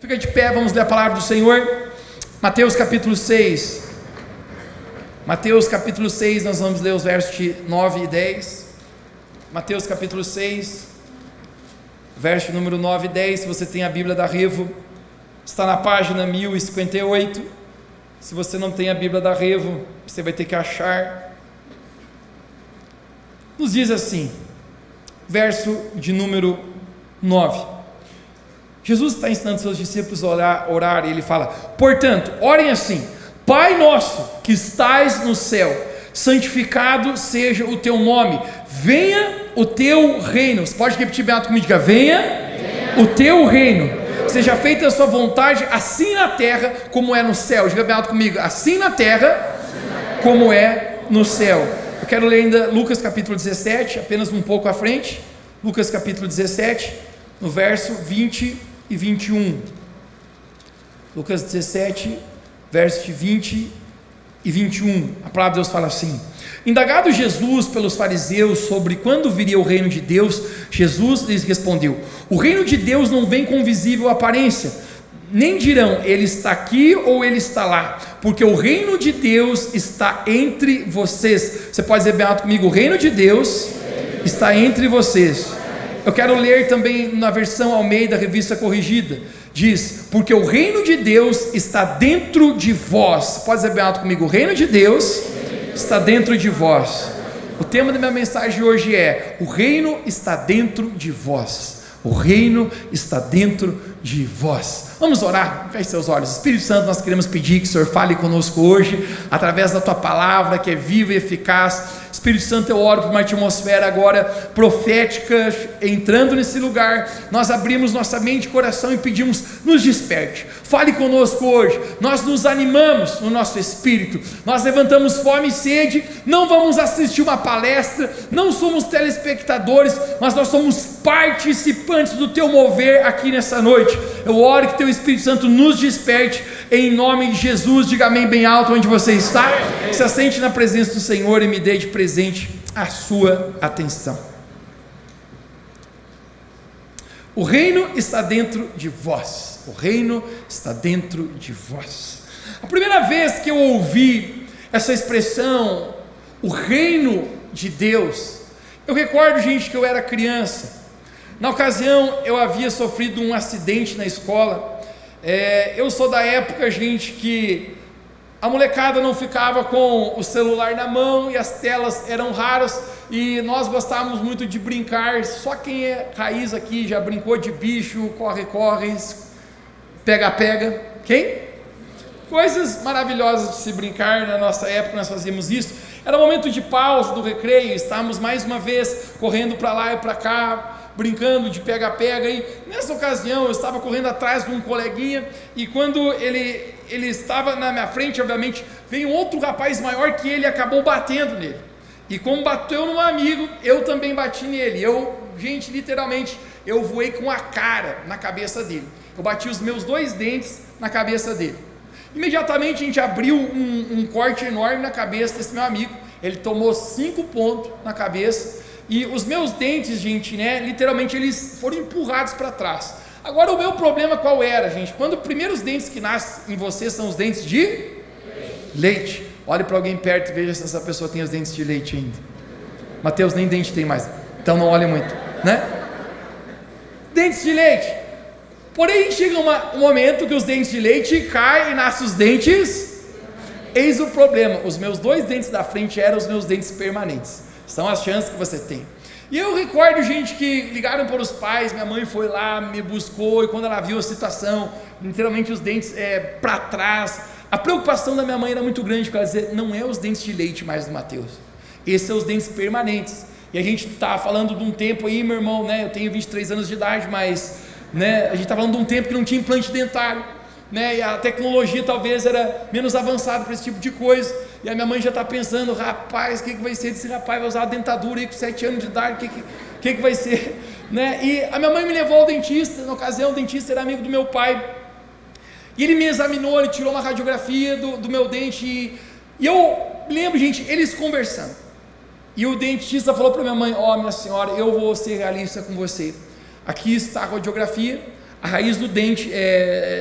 Fica de pé, vamos ler a palavra do Senhor. Mateus capítulo 6. Mateus capítulo 6, nós vamos ler os versos de 9 e 10. Mateus capítulo 6, verso número 9 e 10. Se você tem a Bíblia da Revo, está na página 1058. Se você não tem a Bíblia da Revo, você vai ter que achar. Nos diz assim, verso de número 9. Jesus está ensinando seus discípulos a orar e ele fala: portanto, orem assim: Pai nosso que estais no céu, santificado seja o teu nome, venha o teu reino. Você pode repetir bem alto comigo? Diga: venha o teu reino, seja feita a sua vontade, assim na terra como é no céu. Diga bem alto comigo: assim na terra como é no céu. Eu quero ler ainda Lucas capítulo 17, apenas um pouco à frente. Lucas capítulo 17, no verso 20 e 21. Lucas 17, verso de 20 e 21. A palavra de Deus fala assim: indagado Jesus pelos fariseus sobre quando viria o reino de Deus, Jesus lhes respondeu: o reino de Deus não vem com visível aparência, nem dirão ele está aqui ou ele está lá, porque o reino de Deus está entre vocês. Você pode dizer bem alto comigo: o reino de Deus está entre vocês. Eu quero ler também na versão Almeida, revista corrigida, diz: porque o reino de Deus está dentro de vós. Pode dizer bem alto comigo: o reino de Deus está dentro de vós. O tema da minha mensagem hoje é: o reino está dentro de vós. O reino está dentro de vós. Vamos orar? Feche seus olhos. Espírito Santo, nós queremos pedir que o Senhor fale conosco hoje, através da tua palavra que é viva e eficaz. Espírito Santo, eu oro por uma atmosfera agora profética entrando nesse lugar. Nós abrimos nossa mente e coração e pedimos: nos desperte, fale conosco hoje. Nós nos animamos no nosso espírito, nós levantamos fome e sede. Não vamos assistir uma palestra, não somos telespectadores, mas nós somos participantes do teu mover aqui nessa noite. Eu oro que teu Espírito Santo nos desperte em nome de Jesus. Diga amém bem alto onde você está. Se assente na presença do Senhor e me dê de presente a sua atenção. O reino está dentro de vós. O reino está dentro de vós. A primeira vez que eu ouvi essa expressão, o reino de Deus, eu recordo, gente, que eu era criança. Na ocasião eu havia sofrido um acidente na escola. Eu sou da época, gente, que a molecada não ficava com o celular na mão e as telas eram raras, e nós gostávamos muito de brincar. Só quem é raiz aqui já brincou de bicho, corre, pega. Quem? Coisas maravilhosas de se brincar. Na nossa época nós fazíamos isso. Era momento de pausa do recreio, estávamos mais uma vez correndo para lá e para cá, brincando de pega-pega. E nessa ocasião eu estava correndo atrás de um coleguinha, e quando ele estava na minha frente, obviamente veio um outro rapaz maior que ele, acabou batendo nele, e como bateu num amigo, eu também bati nele. Gente, literalmente eu voei com a cara na cabeça dele. Eu bati os meus 2 dentes na cabeça dele. Imediatamente a gente abriu um corte enorme na cabeça desse meu amigo. Ele tomou 5 pontos na cabeça, e os meus dentes, gente, literalmente eles foram empurrados para trás. Agora, o meu problema qual era, gente? Quando os primeiros dentes que nascem em você são os dentes de leite. Olhe para alguém perto e veja se essa pessoa tem os dentes de leite ainda. Mateus nem dente tem mais, então não olhe muito, Dentes de leite. Porém, chega um momento que os dentes de leite caem e nascem os dentes. Eis o problema: os meus 2 dentes da frente eram os meus dentes permanentes. São as chances que você tem. E eu recordo, gente, que ligaram para os pais. Minha mãe foi lá, me buscou, e quando ela viu a situação, literalmente os dentes para trás, a preocupação da minha mãe era muito grande, porque ela dizia: não é os dentes de leite mais do Mateus, esses são os dentes permanentes. E a gente está falando de um tempo aí, meu irmão, eu tenho 23 anos de idade, mas a gente está falando de um tempo que não tinha implante dentário, e a tecnologia talvez era menos avançada para esse tipo de coisa. E a minha mãe já está pensando: rapaz, o que vai ser desse rapaz? Vai usar a dentadura aí com 7 anos de idade, o que vai ser? E a minha mãe me levou ao dentista. Na ocasião o dentista era amigo do meu pai, e ele me examinou, ele tirou uma radiografia do meu dente, e eu lembro, gente, eles conversando, e o dentista falou para minha mãe: minha senhora, eu vou ser realista com você, aqui está a radiografia, a raiz do dente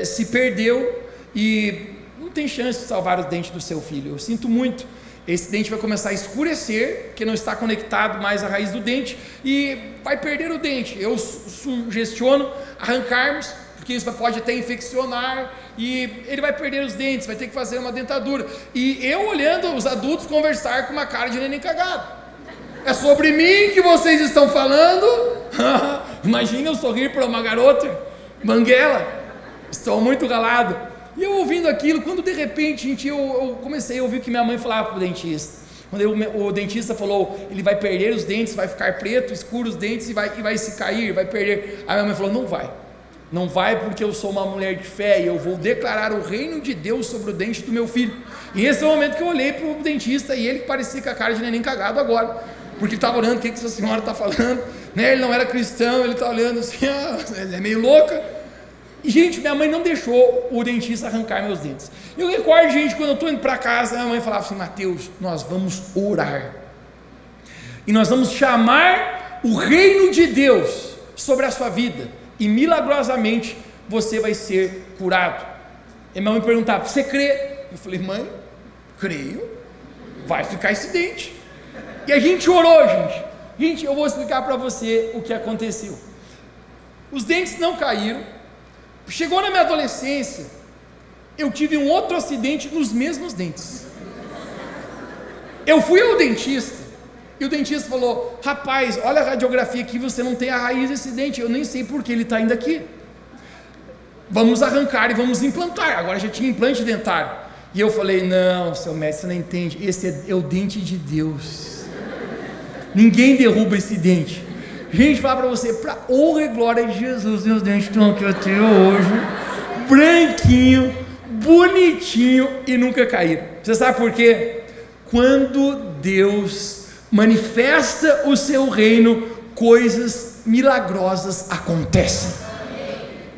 se perdeu e não tem chance de salvar os dentes do seu filho. Eu sinto muito. Esse dente vai começar a escurecer, porque não está conectado mais à raiz do dente, e vai perder o dente. Eu sugestiono arrancarmos, porque isso pode até infeccionar, e ele vai perder os dentes, vai ter que fazer uma dentadura. E eu olhando os adultos conversar com uma cara de neném cagado. É sobre mim que vocês estão falando? Imagina eu sorrir para uma garota banguela. Estou muito ralado. E eu ouvindo aquilo, quando de repente, gente, eu comecei a ouvir o que minha mãe falava para o dentista. Quando o dentista falou, ele vai perder os dentes, vai ficar preto, escuro os dentes e vai se cair, vai perder. Aí minha mãe falou, não vai porque eu sou uma mulher de fé e eu vou declarar o reino de Deus sobre o dente do meu filho. E esse é o momento que eu olhei para o dentista e ele parecia com a cara de neném cagado agora, porque ele estava olhando, o que essa senhora está falando, né? Ele não era cristão, ele está olhando assim, ele é meio louca. E, gente, minha mãe não deixou o dentista arrancar meus dentes. Eu recordo, gente, quando eu estou indo para casa, minha mãe falava assim, Mateus, nós vamos orar, e nós vamos chamar o reino de Deus sobre a sua vida, e milagrosamente você vai ser curado. E minha mãe perguntava, você crê? Eu falei, mãe, creio, vai ficar esse dente. E a gente orou, gente. Gente, eu vou explicar para você o que aconteceu. Os dentes não caíram. Chegou na minha adolescência, eu tive um outro acidente nos mesmos dentes. Eu fui ao dentista, e o dentista falou, rapaz, olha a radiografia aqui, você não tem a raiz desse dente, eu nem sei por que ele está ainda aqui. Vamos arrancar e vamos implantar. Agora já tinha implante dentário. E eu falei, não, seu mestre, você não entende, esse é o dente de Deus. Ninguém derruba esse dente. Gente, falar para você, para honra e glória de Jesus, meus dentes estão aqui até hoje, branquinho, bonitinho e nunca caíram. Você sabe por quê? Quando Deus manifesta o seu reino, coisas milagrosas acontecem.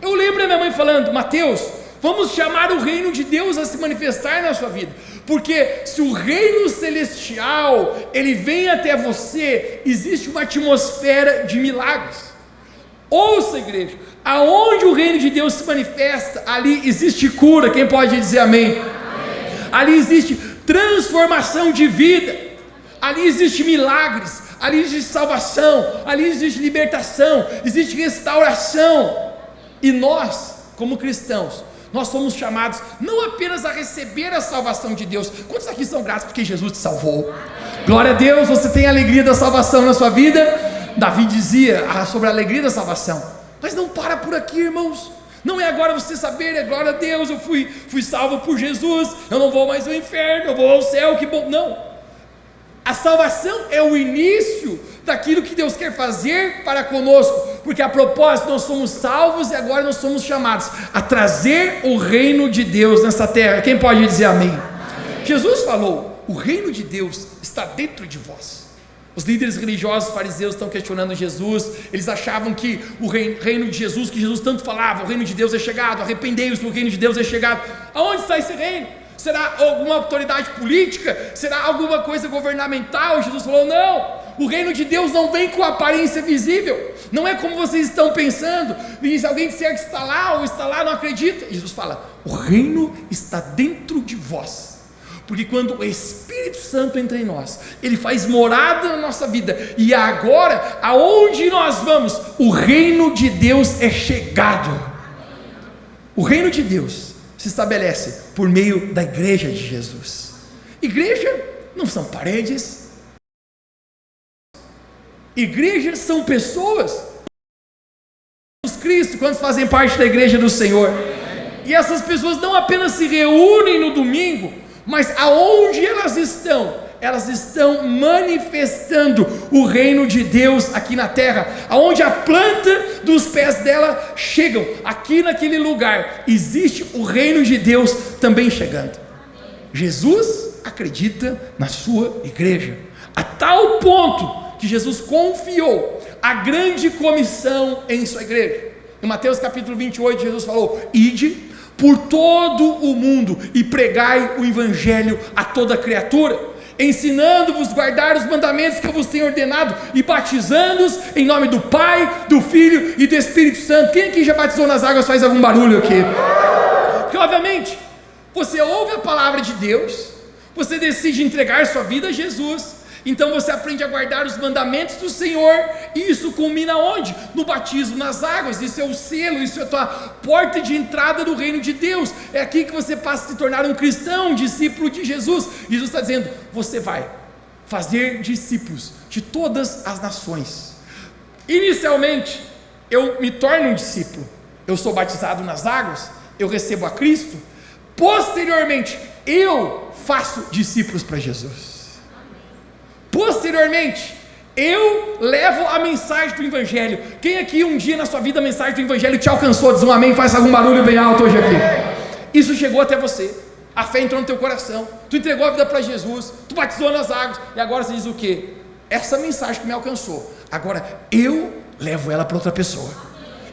Eu lembro da minha mãe falando, Mateus, vamos chamar o reino de Deus a se manifestar na sua vida, porque se o reino celestial, ele vem até você, existe uma atmosfera de milagres. Ouça, igreja, aonde o reino de Deus se manifesta, ali existe cura. Quem pode dizer amém? Amém. Ali existe transformação de vida, ali existe milagres, ali existe salvação, ali existe libertação, existe restauração. E nós, como cristãos, nós somos chamados não apenas a receber a salvação de Deus. Quantos aqui são gratos porque Jesus te salvou? Glória a Deus, você tem a alegria da salvação na sua vida. Davi dizia sobre a alegria da salvação. Mas não para por aqui, irmãos. Não é agora você saber, é glória a Deus, eu fui salvo por Jesus, eu não vou mais ao inferno, eu vou ao céu, que bom. Não, a salvação é o início daquilo que Deus quer fazer para conosco, porque a propósito nós somos salvos e agora nós somos chamados a trazer o reino de Deus nessa terra. Quem pode dizer amém? Amém. Jesus falou, o reino de Deus está dentro de vós. Os líderes religiosos fariseus estão questionando Jesus, eles achavam que o reino de Jesus, que Jesus tanto falava, o reino de Deus é chegado, arrependei-vos porque o reino de Deus é chegado. Aonde está esse reino? Será alguma autoridade política? Será alguma coisa governamental? Jesus falou, não, o reino de Deus não vem com aparência visível, não é como vocês estão pensando, e se alguém disser que está lá ou está lá, não acredita. Jesus fala, o reino está dentro de vós, porque quando o Espírito Santo entra em nós, ele faz morada na nossa vida, e agora, aonde nós vamos, o reino de Deus é chegado. O reino de Deus se estabelece por meio da igreja de Jesus. Igreja não são paredes, igrejas são pessoas. Jesus Cristo, quando fazem parte da igreja do Senhor, e essas pessoas não apenas se reúnem no domingo, mas aonde elas estão manifestando o reino de Deus aqui na terra, aonde a planta dos pés dela chegam, aqui naquele lugar, existe o reino de Deus também chegando. Jesus acredita na sua igreja, a tal ponto que Jesus confiou a grande comissão em sua igreja. Em Mateus capítulo 28, Jesus falou, ide por todo o mundo e pregai o evangelho a toda criatura. ensinando-vos a guardar os mandamentos que eu vos tenho ordenado, e batizando-os em nome do Pai, do Filho e do Espírito Santo. Quem aqui já batizou nas águas faz algum barulho aqui? Porque obviamente, você ouve a palavra de Deus, você decide entregar sua vida a Jesus, então você aprende a guardar os mandamentos do Senhor, e isso culmina onde? No batismo nas águas. Isso é o selo, isso é a tua porta de entrada do reino de Deus. É aqui que você passa a se tornar um cristão, um discípulo de Jesus. Jesus está dizendo, você vai fazer discípulos de todas as nações. Inicialmente, eu me torno um discípulo, eu sou batizado nas águas, eu recebo a Cristo. Posteriormente, eu faço discípulos para Jesus. Posteriormente, eu levo a mensagem do Evangelho. Quem aqui um dia na sua vida a mensagem do Evangelho te alcançou? Diz um amém, faz algum barulho bem alto hoje aqui. Isso chegou até você, a fé entrou no teu coração, tu entregou a vida para Jesus, tu batizou nas águas, e agora você diz o quê? Essa mensagem que me alcançou, agora eu levo ela para outra pessoa.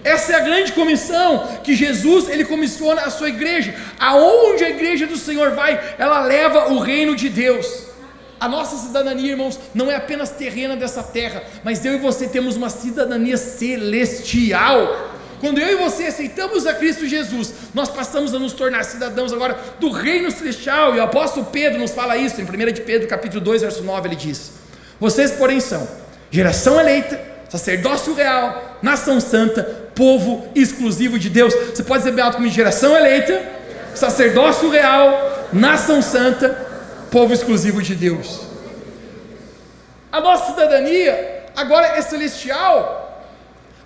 Essa é a grande comissão que Jesus, ele comissiona a sua igreja. Aonde a igreja do Senhor vai, ela leva o reino de Deus. A nossa cidadania, irmãos, não é apenas terrena dessa terra, mas eu e você temos uma cidadania celestial. Quando eu e você aceitamos a Cristo Jesus, nós passamos a nos tornar cidadãos agora do reino celestial, e o apóstolo Pedro nos fala isso, em 1 de Pedro capítulo 2, verso 9, ele diz: vocês porém são geração eleita, sacerdócio real, nação santa, povo exclusivo de Deus. Você pode dizer bem alto comigo: geração eleita, sacerdócio real, nação santa, povo exclusivo de Deus. A nossa cidadania agora é celestial.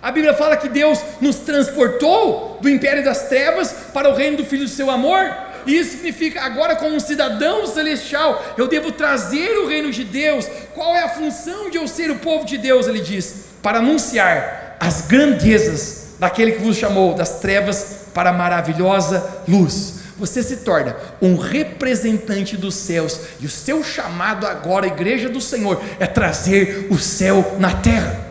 A Bíblia fala que Deus nos transportou do império das trevas para o reino do Filho do seu amor, e isso significa, agora como um cidadão celestial, eu devo trazer o reino de Deus. Qual é a função de eu ser o povo de Deus? Ele diz: para anunciar as grandezas daquele que vos chamou das trevas para a maravilhosa luz. Você se torna um representante dos céus, e o seu chamado agora, a igreja do Senhor, é trazer o céu na terra.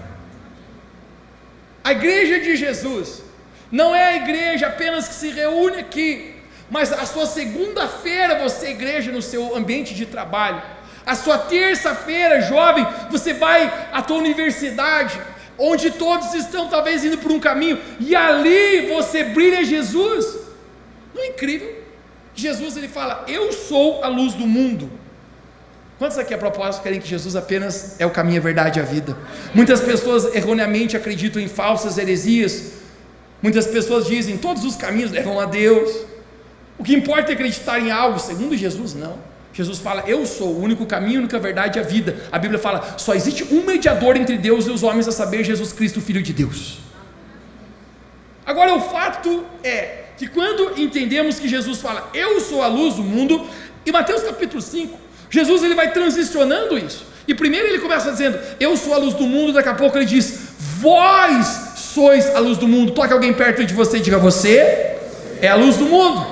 A igreja de Jesus não é a igreja apenas que se reúne aqui, mas a sua segunda-feira você é igreja no seu ambiente de trabalho, a sua terça-feira, jovem, você vai à tua universidade, onde todos estão talvez indo por um caminho, e ali você brilha Jesus. Não é incrível? Jesus, ele fala: eu sou a luz do mundo. Quantos aqui a propósito querem que Jesus apenas é o caminho, a verdade e a vida? Muitas pessoas erroneamente acreditam em falsas heresias. Muitas pessoas dizem: todos os caminhos levam a Deus. O que importa é acreditar em algo. Segundo Jesus, não. Jesus fala: eu sou o único caminho, a única verdade e a vida. A Bíblia fala: só existe um mediador entre Deus e os homens, a saber, Jesus Cristo, Filho de Deus. Agora, o fato é que quando entendemos que Jesus fala: eu sou a luz do mundo, em Mateus capítulo 5, Jesus, ele vai transicionando isso, e primeiro ele começa dizendo: eu sou a luz do mundo. Daqui a pouco ele diz: vós sois a luz do mundo. Toque alguém perto de você e diga: você é a luz do mundo.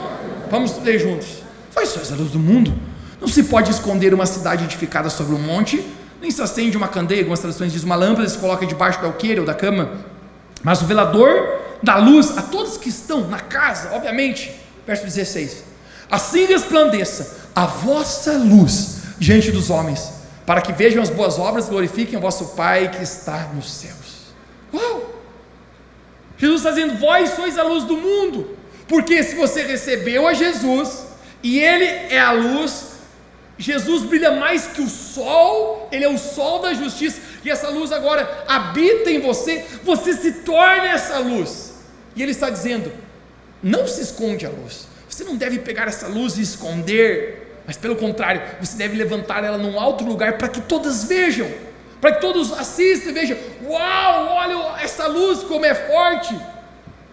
Vamos ler juntos: vós sois a luz do mundo. Não se pode esconder uma cidade edificada sobre um monte, nem se acende uma candeia, algumas traduções dizem uma lâmpada, se coloca debaixo do alqueire ou da cama, mas o velador dá luz a todos que estão na casa. Obviamente, verso 16: assim resplandeça a vossa luz diante dos homens, para que vejam as boas obras e glorifiquem o vosso Pai que está nos céus. Uau! Jesus está dizendo: vós sois a luz do mundo, porque se você recebeu a Jesus, e Ele é a luz, Jesus brilha mais que o sol, Ele é o sol da justiça, e essa luz agora habita em você, você se torna essa luz, e Ele está dizendo: não se esconde a luz, você não deve pegar essa luz e esconder, mas pelo contrário, você deve levantar ela num alto lugar, para que todas vejam, para que todos assistam e vejam: uau, olha essa luz como é forte,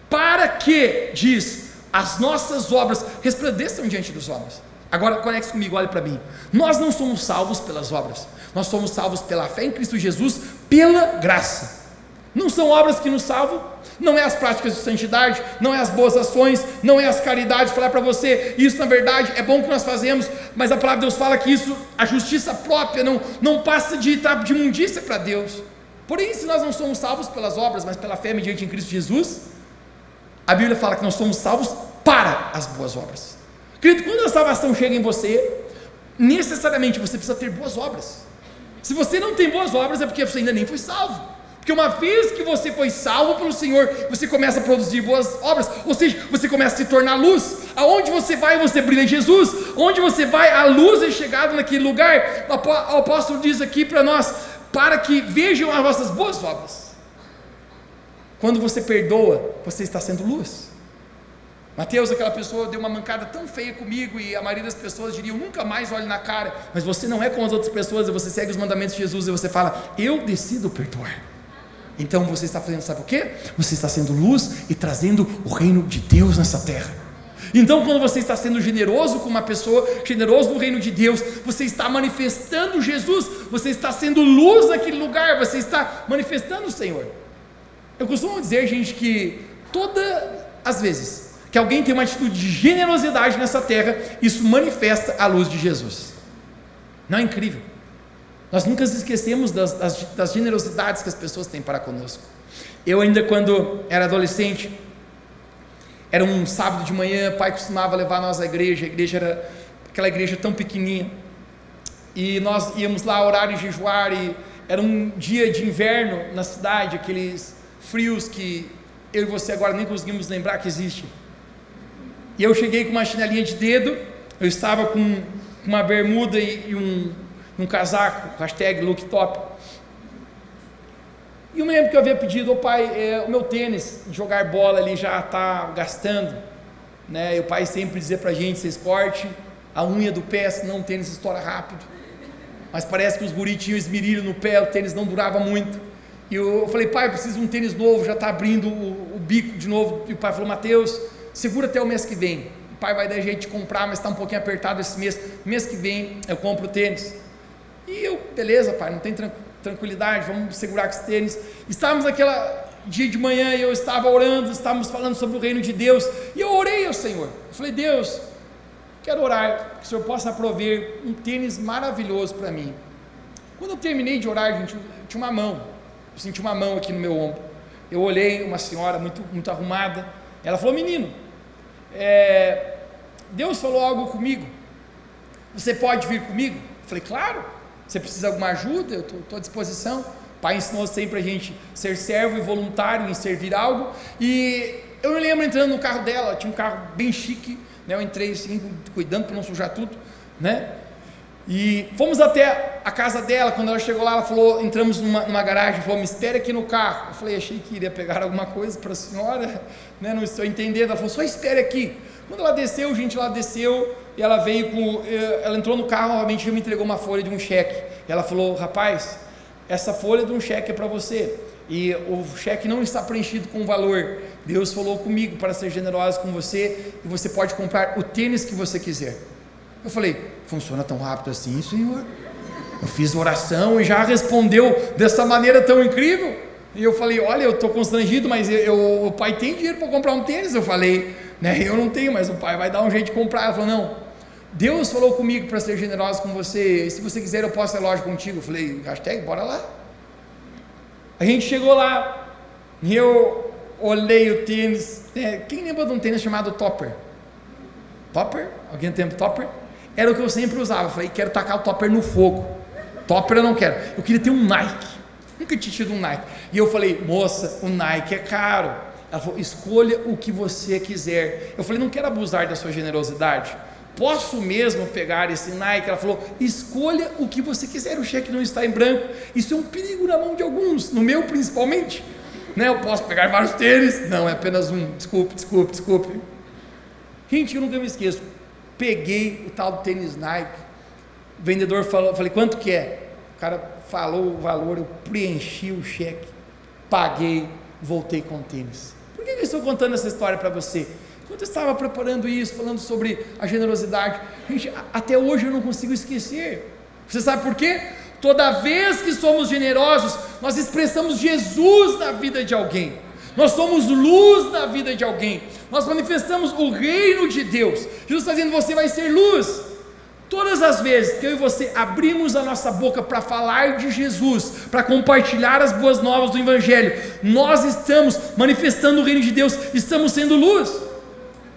para que, diz, as nossas obras resplandeçam diante dos homens. Agora conecte comigo, olhe para mim. Nós não somos salvos pelas obras, nós somos salvos pela fé em Cristo Jesus, pela graça. Não são obras que nos salvam, não é as práticas de santidade, não é as boas ações, não é as caridades. Falar para você, isso na verdade é bom que nós fazemos, mas a palavra de Deus fala que isso, a justiça própria, não passa de imundícia para Deus. Porém, se nós não somos salvos pelas obras, mas pela fé mediante em Cristo Jesus, a Bíblia fala que nós somos salvos para as boas obras. Querido, quando a salvação chega em você, necessariamente você precisa ter boas obras. Se você não tem boas obras, é porque você ainda nem foi salvo. Porque uma vez que você foi salvo pelo Senhor, você começa a produzir boas obras, ou seja, você começa a se tornar luz. Aonde você vai, você brilha em Jesus. Onde você vai, a luz é chegada naquele lugar. O apóstolo diz aqui para nós, para que vejam as vossas boas obras. Quando você perdoa, você está sendo luz. Mateus, aquela pessoa deu uma mancada tão feia comigo, e a maioria das pessoas diriam, nunca mais olhe na cara, mas você não é como as outras pessoas, você segue os mandamentos de Jesus, e você fala, eu decido perdoar. Então você está fazendo, sabe o quê? Você está sendo luz e trazendo o reino de Deus nessa terra. Então quando você está sendo generoso com uma pessoa, generoso no reino de Deus, você está manifestando Jesus, você está sendo luz naquele lugar, você está manifestando o Senhor. Eu costumo dizer, gente, que todas as vezes que alguém tem uma atitude de generosidade nessa terra, isso manifesta a luz de Jesus. Não é incrível? Nós nunca nos esquecemos das generosidades que as pessoas têm para conosco. Eu ainda quando era adolescente, era um sábado de manhã, o pai costumava levar nós à igreja, a igreja era aquela igreja tão pequenininha, e nós íamos lá orar e jejuar, e era um dia de inverno na cidade, aqueles frios que eu e você agora nem conseguimos lembrar que existe. E eu cheguei com uma chinelinha de dedo, eu estava com uma bermuda e um casaco, hashtag look top, e eu me lembro que eu havia pedido, pai, o meu tênis de jogar bola ali já está gastando, né? E o pai sempre dizia pra gente, vocês corte a unha do pé, senão o tênis estoura rápido, mas parece que os guris tinham esmerilho no pé, o tênis não durava muito, e eu falei, pai, eu preciso de um tênis novo, já está abrindo o bico de novo, e o pai falou, Mateus, segura até o mês que vem, o pai vai dar jeito de comprar, mas está um pouquinho apertado esse mês que vem eu compro o tênis. E eu, beleza, pai, não tem tranquilidade, vamos segurar com esse tênis. Estávamos naquela dia de manhã e eu estava orando, estávamos falando sobre o reino de Deus, e eu orei ao Senhor, eu falei, Deus, quero orar, que o Senhor possa prover um tênis maravilhoso para mim. Quando eu terminei de orar, gente, eu tinha uma mão, eu senti uma mão aqui no meu ombro, eu olhei, uma senhora muito, muito arrumada, ela falou, menino, Deus falou algo comigo, você pode vir comigo? Eu falei, claro. Você precisa de alguma ajuda? Eu estou à disposição. O pai ensinou sempre a gente ser servo e voluntário em servir algo, e eu me lembro entrando no carro dela, tinha um carro bem chique, né? Eu entrei assim, cuidando para não sujar tudo, né? E fomos até a casa dela. Quando ela chegou lá, ela falou, entramos numa garagem, falou, me espere aqui no carro. Eu falei, achei que iria pegar alguma coisa para a senhora, né? Não estou entendendo. Ela falou, só espere aqui. Quando ela desceu, gente, ela desceu, e ela veio ela entrou no carro, novamente me entregou uma folha de um cheque, ela falou, rapaz, essa folha de um cheque é para você, e o cheque não está preenchido com valor, Deus falou comigo para ser generoso com você, e você pode comprar o tênis que você quiser. Eu falei, funciona tão rápido assim, Senhor? Eu fiz oração e já respondeu dessa maneira tão incrível, e eu falei, olha, eu estou constrangido, mas o pai tem dinheiro para comprar um tênis. Eu falei, né, eu não tenho, mas o pai vai dar um jeito de comprar. Ela falou, não, Deus falou comigo para ser generoso com você, e se você quiser eu posso ir à loja contigo. Eu falei, hashtag, bora lá. A gente chegou lá, e eu olhei o tênis, quem lembra de um tênis chamado Topper? Topper? Alguém tem Topper? Era o que eu sempre usava. Eu falei, quero tacar o Topper no fogo. Topper eu não quero, eu queria ter um Nike, nunca tinha tido um Nike, e eu falei, moça, o Nike é caro. Ela falou, escolha o que você quiser. Eu falei, não quero abusar da sua generosidade, posso mesmo pegar esse Nike? Ela falou, escolha o que você quiser, o cheque não está em branco. Isso é um perigo na mão de alguns, no meu principalmente, né? Eu posso pegar vários tênis, não, é apenas um, desculpe. Gente, eu nunca me esqueço, peguei o tal do tênis Nike, o vendedor falou, falei, quanto que é? O cara falou o valor, eu preenchi o cheque, paguei, voltei com o tênis. Por que eu estou contando essa história para você? Quando eu estava preparando isso, falando sobre a generosidade, gente, até hoje eu não consigo esquecer. Você sabe por quê? Toda vez que somos generosos, nós expressamos Jesus na vida de alguém, nós somos luz na vida de alguém, nós manifestamos o reino de Deus. Jesus está dizendo, você vai ser luz. Todas as vezes que eu e você abrimos a nossa boca para falar de Jesus, para compartilhar as boas novas do Evangelho, nós estamos manifestando o reino de Deus, estamos sendo luz.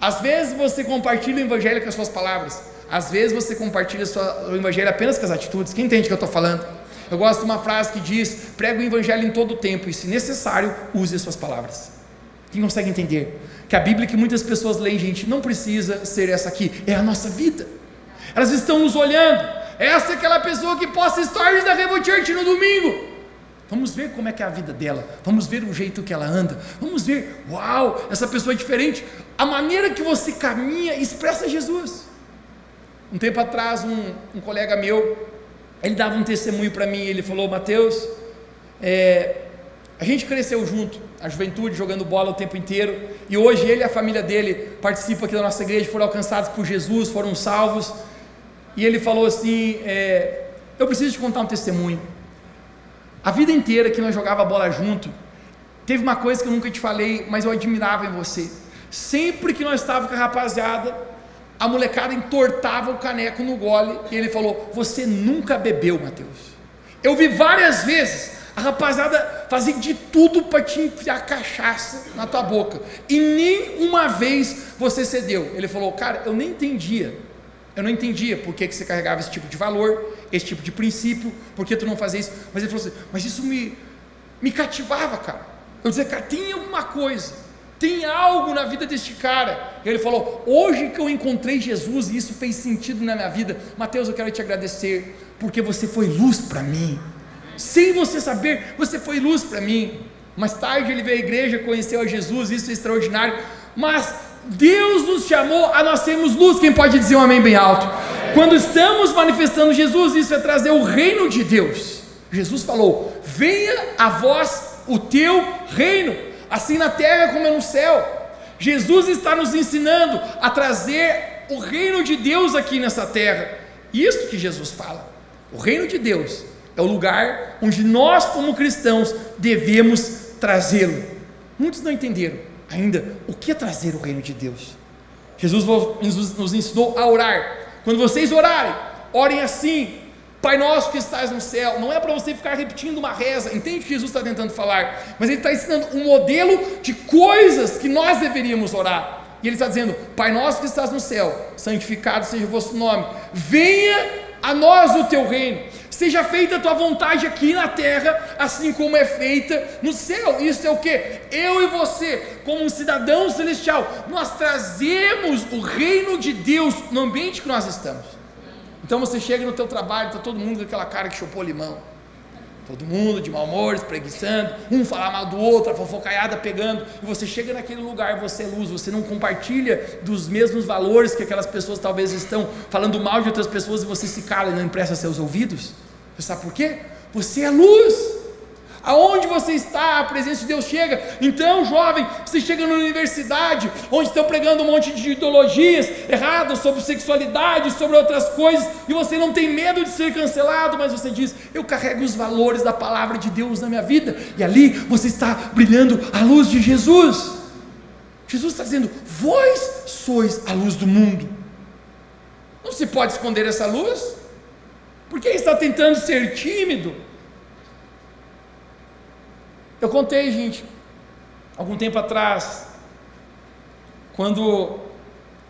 Às vezes você compartilha o Evangelho com as suas palavras, Às vezes você compartilha o evangelho apenas com as atitudes. Quem entende o que eu estou falando? Eu gosto de uma frase que diz: prega o evangelho em todo o tempo, e se necessário, use as suas palavras. Quem consegue entender? Que a Bíblia que muitas pessoas leem, gente, não precisa ser essa aqui, é a nossa vida. Elas estão nos olhando. Essa é aquela pessoa que posta stories da Revo Church no domingo. Vamos ver como é que é a vida dela, vamos ver o jeito que ela anda, vamos ver, uau, essa pessoa é diferente. A maneira que você caminha expressa Jesus. Um tempo atrás, um colega meu, ele dava um testemunho para mim. Ele falou: Mateus, a gente cresceu junto, a juventude, jogando bola o tempo inteiro, e hoje ele e a família dele participam aqui da nossa igreja, foram alcançados por Jesus, foram salvos. E ele falou assim: eu preciso te contar um testemunho. A vida inteira que nós jogava bola junto, teve uma coisa que eu nunca te falei, mas eu admirava em você. Sempre que nós estávamos com a rapaziada, a molecada entortava o caneco no gole, e ele falou: você nunca bebeu, Mateus. Eu vi várias vezes a rapaziada fazer de tudo para te enfiar cachaça na tua boca, e nem uma vez você cedeu. Ele falou: cara, eu não entendia por que você carregava esse tipo de valor, esse tipo de princípio, por que tu não fazia isso. Mas ele falou assim: mas isso me cativava, cara. Eu dizia: cara, tem alguma coisa, tem algo na vida deste cara. E ele falou: hoje que eu encontrei Jesus e isso fez sentido na minha vida, Mateus, eu quero te agradecer, porque você foi luz para mim. Sem você saber, você foi luz para mim. Mais tarde ele veio à igreja, conheceu a Jesus, isso é extraordinário. Mas Deus nos chamou a nós sermos luz. Quem pode dizer um amém bem alto? Quando estamos manifestando Jesus, isso é trazer o reino de Deus. Jesus falou: venha a vós o teu reino, assim na terra como é no céu. Jesus está nos ensinando a trazer o reino de Deus aqui nessa terra. Isso que Jesus fala. O reino de Deus é o lugar onde nós, como cristãos, devemos trazê-lo. Muitos não entenderam ainda o que é trazer o reino de Deus. Jesus nos ensinou a orar. Quando vocês orarem, orem assim: Pai nosso que estás no céu. Não é para você ficar repetindo uma reza, entende o que Jesus está tentando falar, mas ele está ensinando um modelo de coisas que nós deveríamos orar. E ele está dizendo: Pai nosso que estás no céu, santificado seja o vosso nome, venha a nós o teu reino, seja feita a tua vontade aqui na terra, assim como é feita no céu. Isso é o que? Eu e você, como um cidadão celestial, nós trazemos o reino de Deus no ambiente que nós estamos. Então você chega no teu trabalho, está todo mundo com aquela cara que chupou limão, todo mundo de mau humor, espreguiçando, um falar mal do outro, a fofocaiada pegando, e você chega naquele lugar, você é luz, você não compartilha dos mesmos valores que aquelas pessoas talvez estão falando mal de outras pessoas, e você se cala e não empresta seus ouvidos. Você sabe por quê? Você é luz. Aonde você está, a presença de Deus chega. Então, jovem, você chega na universidade, onde estão pregando um monte de ideologias erradas sobre sexualidade, sobre outras coisas, e você não tem medo de ser cancelado, mas você diz: eu carrego os valores da palavra de Deus na minha vida, e ali você está brilhando a luz de Jesus. Jesus está dizendo: vós sois a luz do mundo. Não se pode esconder essa luz. Por que está tentando ser tímido? Eu contei, gente, algum tempo atrás, quando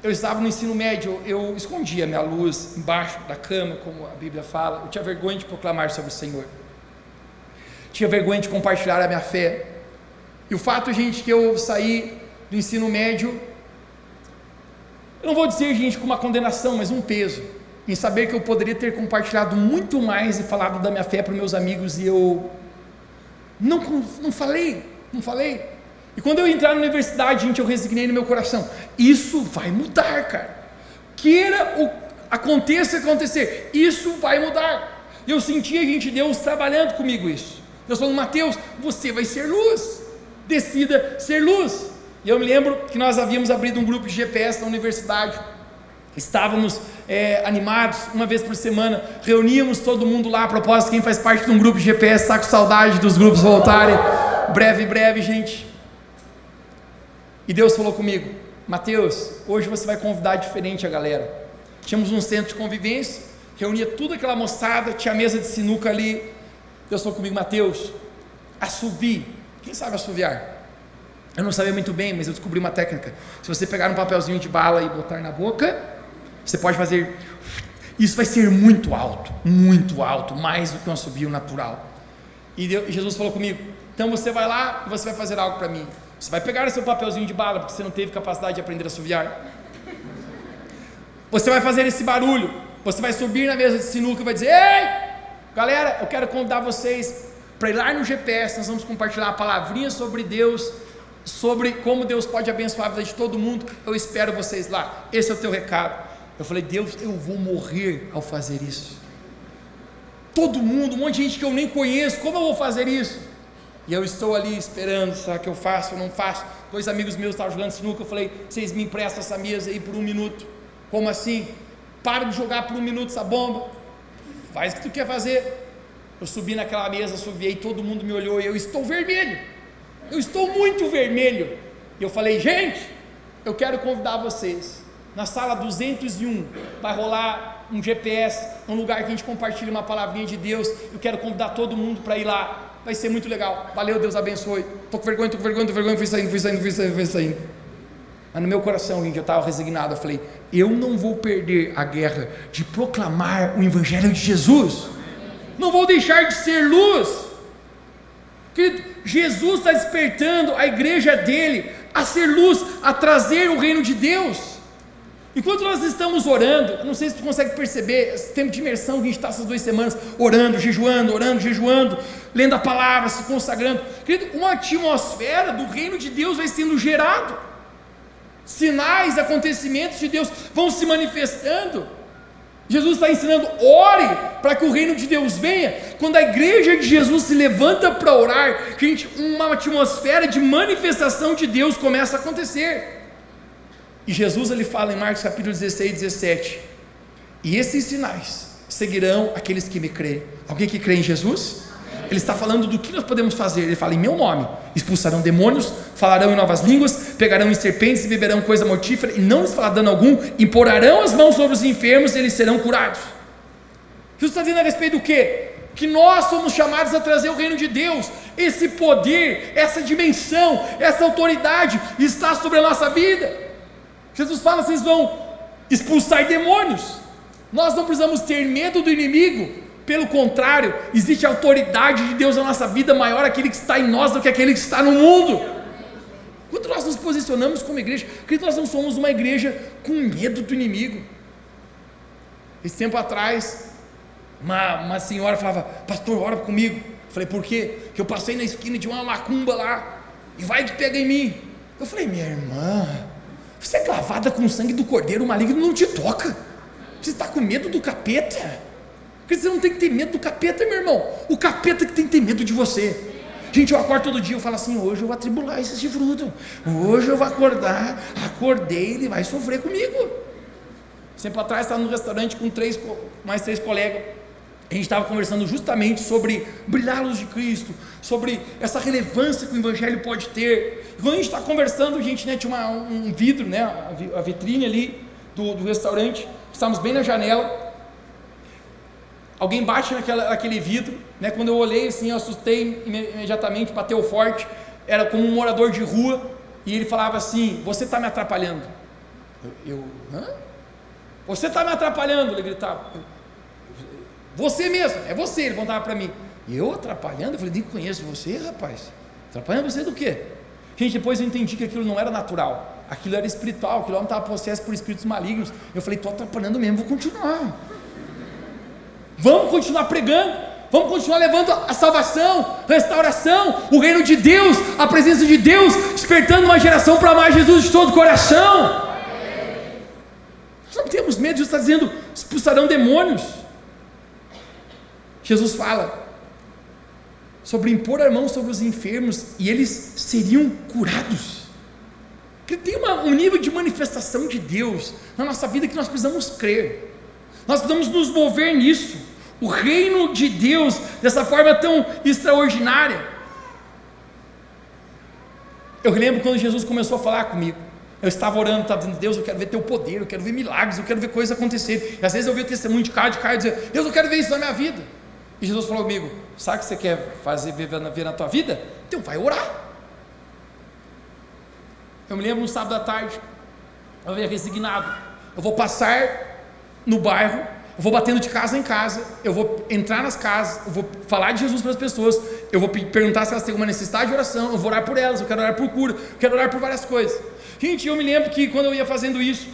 eu estava no ensino médio, eu escondia minha luz embaixo da cama, como a Bíblia fala. Eu tinha vergonha de proclamar sobre o Senhor, tinha vergonha de compartilhar a minha fé. E o fato, gente, que eu saí do ensino médio, eu não vou dizer, gente, com uma condenação, mas um peso, em saber que eu poderia ter compartilhado muito mais e falado da minha fé para meus amigos, e eu não falei. E quando eu entrar na universidade, gente, eu resignei no meu coração: isso vai mudar, cara. Aconteça o que acontecer, isso vai mudar. E eu sentia, gente, Deus trabalhando comigo isso. Deus falando: Mateus, você vai ser luz, decida ser luz. E eu me lembro que nós havíamos abrido um grupo de GPS na universidade. Estávamos animados, uma vez por semana, reuníamos todo mundo lá. A propósito, quem faz parte de um grupo de GPS está com saudade dos grupos voltarem, breve, gente. E Deus falou comigo: Mateus, hoje você vai convidar diferente a galera. Tínhamos um centro de convivência, reunia toda aquela moçada, tinha mesa de sinuca ali. Deus falou comigo: Mateus, assovie. Quem sabe assoviar? Eu não sabia muito bem, mas eu descobri uma técnica. Se você pegar um papelzinho de bala e botar na boca, Você pode fazer, isso vai ser muito alto, mais do que um assobio natural. E Jesus falou comigo: então você vai lá e você vai fazer algo para mim. Você vai pegar o seu papelzinho de bala, porque você não teve capacidade de aprender a assoviar. Você vai fazer esse barulho, você vai subir na mesa de sinuca e vai dizer: ei, galera, eu quero convidar vocês para ir lá no GPS, nós vamos compartilhar a palavrinha sobre Deus, sobre como Deus pode abençoar a vida de todo mundo. Eu espero vocês lá, esse é o teu recado. Eu falei: Deus, eu vou morrer ao fazer isso. Todo mundo, um monte de gente que eu nem conheço, como eu vou fazer isso? E eu estou ali esperando, será que eu faço ou não faço? 2 amigos meus estavam jogando sinuca, eu falei: vocês me emprestam essa mesa aí por 1 minuto. Como assim? Para de jogar por 1 minuto essa bomba, faz o que tu quer fazer. Eu subi naquela mesa, assoviei, todo mundo me olhou e eu estou vermelho, eu estou muito vermelho. E eu falei: gente, eu quero convidar vocês, na sala 201, vai rolar um GPS, um lugar que a gente compartilha uma palavrinha de Deus. Eu quero convidar todo mundo para ir lá, vai ser muito legal. Valeu, Deus abençoe. Estou com vergonha, fui saindo. Mas no meu coração, gente, eu estava resignado. Eu falei: eu não vou perder a guerra de proclamar o Evangelho de Jesus, não vou deixar de ser luz. Querido, Jesus está despertando a igreja dele a ser luz, a trazer o reino de Deus. Enquanto nós estamos orando, não sei se tu consegue perceber, esse tempo de imersão que a gente está essas 2 semanas, orando, jejuando, lendo a palavra, se consagrando, querido, uma atmosfera do reino de Deus vai sendo gerado, sinais, acontecimentos de Deus vão se manifestando. Jesus está ensinando: ore para que o reino de Deus venha. Quando a igreja de Jesus se levanta para orar, gente, uma atmosfera de manifestação de Deus começa a acontecer. E Jesus, ele fala em Marcos capítulo 16, 17: e esses sinais seguirão aqueles que me creem. Alguém que crê em Jesus? Ele está falando do que nós podemos fazer. Ele fala: em meu nome expulsarão demônios, falarão em novas línguas, pegarão em serpentes e beberão coisa mortífera, e não lhes fará dano algum, imporarão as mãos sobre os enfermos e eles serão curados. Jesus está dizendo a respeito do quê? Que nós somos chamados a trazer o reino de Deus. Esse poder, essa dimensão, essa autoridade está sobre a nossa vida. Jesus fala: vocês vão expulsar demônios. Nós não precisamos ter medo do inimigo, pelo contrário, existe a autoridade de Deus na nossa vida, maior aquele que está em nós do que aquele que está no mundo. Quando nós nos posicionamos como igreja, querido, nós não somos uma igreja com medo do inimigo. Esse tempo atrás, uma senhora falava: pastor, ora comigo. Eu falei: por quê? Porque eu passei na esquina de uma macumba lá, e vai que pega em mim. Eu falei: minha irmã, você é clavada com o sangue do cordeiro, o maligno não te toca. Você está com medo do capeta? Porque você não tem que ter medo do capeta, meu irmão. O capeta que tem que ter medo de você. Gente, eu acordo todo dia, eu falo assim: hoje eu vou atribular esse chifrudo, hoje eu vou acordar. Acordei, ele vai sofrer comigo. Tempo atrás, estava no restaurante com mais três colegas. A gente estava conversando justamente sobre brilhar a luz de Cristo, sobre essa relevância que o Evangelho pode ter. E quando a gente está conversando, gente, né, tinha um vidro, né, a vitrine ali do restaurante, estávamos bem na janela. Alguém bate naquele vidro, né? Quando eu olhei assim, eu assustei imediatamente, bateu forte. Era como um morador de rua, e ele falava assim: você está me atrapalhando. Hã? Você está me atrapalhando, ele gritava. Você mesmo, é você, ele contava para mim. E eu atrapalhando? Eu falei: nem conheço você, rapaz. Atrapalhando você do quê? Gente, depois eu entendi que aquilo não era natural, aquilo era espiritual, aquele homem estava possesso por espíritos malignos. Eu falei: estou atrapalhando mesmo, vou continuar. Vamos continuar pregando, vamos continuar levando a salvação, restauração, o reino de Deus, a presença de Deus, despertando uma geração para amar Jesus de todo o coração. Nós não temos medo. Jesus está dizendo: expulsarão demônios. Jesus fala sobre impor a mão sobre os enfermos e eles seriam curados. Que tem um nível de manifestação de Deus na nossa vida que nós precisamos crer, nós precisamos nos mover nisso. O reino de Deus, dessa forma tão extraordinária. Eu lembro quando Jesus começou a falar comigo. Eu estava orando, estava dizendo: Deus, eu quero ver teu poder, eu quero ver milagres, eu quero ver coisas acontecerem. E às vezes eu vi o testemunho de Caio dizer: Deus, eu quero ver isso na minha vida. E Jesus falou comigo: sabe o que você quer fazer, ver na tua vida? Então vai orar. Eu me lembro, um sábado à tarde, eu venho resignado: eu vou passar no bairro, eu vou batendo de casa em casa, eu vou entrar nas casas, eu vou falar de Jesus para as pessoas, eu vou perguntar se elas têm uma necessidade de oração, eu vou orar por elas, eu quero orar por cura, eu quero orar por várias coisas. Gente, eu me lembro que quando eu ia fazendo isso,